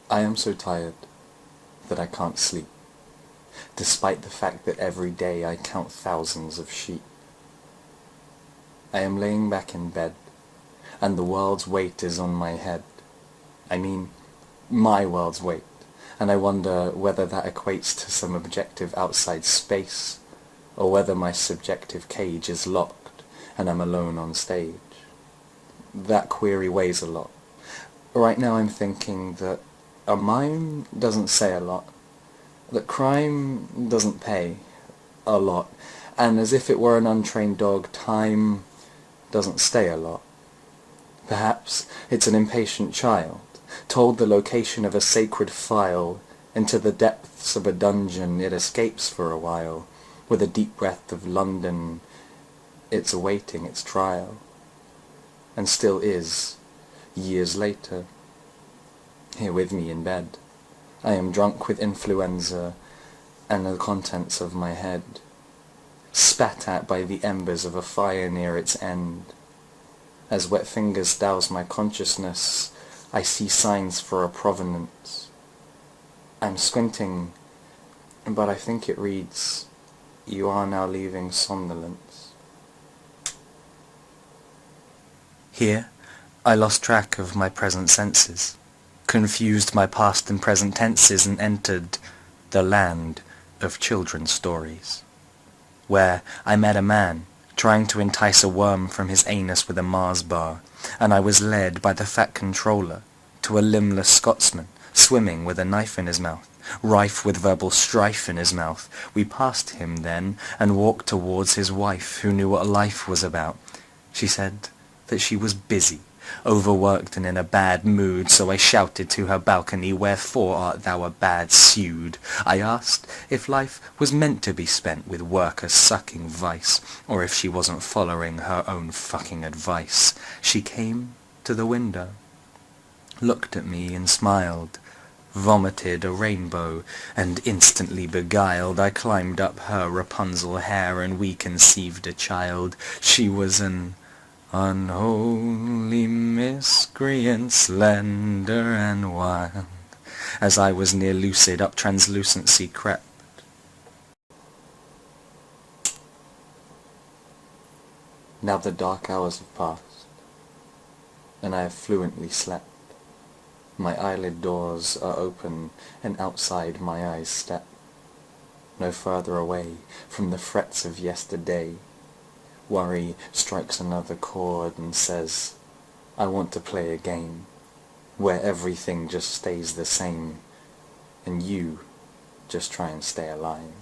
I am so tired that I can't sleep, despite the fact that every day I count thousands of sheep. I am laying back in bed, and the world's weight is on my head. I mean, my world's weight, and I wonder whether that equates to some objective outside space, or whether my subjective cage is locked and I'm alone on stage. That query weighs a lot. Right now I'm thinking that a mime doesn't say a lot, that crime doesn't pay a lot, and as if it were an untrained dog, time doesn't stay a lot. Perhaps it's an impatient child, told the location of a sacred file, into the depths of a dungeon it escapes for a while. With a deep breath of London, it's awaiting its trial, and still is, years later. Here with me in bed, I am drunk with influenza and the contents of my head, spat at by the embers of a fire near its end. As wet fingers douse my consciousness, I see signs for a provenance. I'm squinting, but I think it reads, "You are now leaving Somnolence." Here, I lost track of my present senses, confused my past and present tenses, and entered the land of children's stories, where I met a man trying to entice a worm from his anus with a Mars bar, and I was led by the fat controller to a limbless Scotsman swimming with a knife in his mouth, rife with verbal strife in his mouth. We passed him then and walked towards his wife, who knew what life was about. She said that she was busy, overworked and in a bad mood, so I shouted to her balcony, "Wherefore art thou a bad sued?" I asked if life was meant to be spent with workers sucking vice, or if she wasn't following her own fucking advice. She came to the window, looked at me and smiled, vomited a rainbow, and instantly beguiled, I climbed up her Rapunzel hair and we conceived a child. She was an unholy miscreant, slender and wild. As I was near lucid, up translucency crept. Now the dark hours have passed, and I have fluently slept. My eyelid doors are open, and outside my eyes step, no further away from the frets of yesterday. Worry strikes another chord and says, I want to play a game, where everything just stays the same, and you just try and stay alive.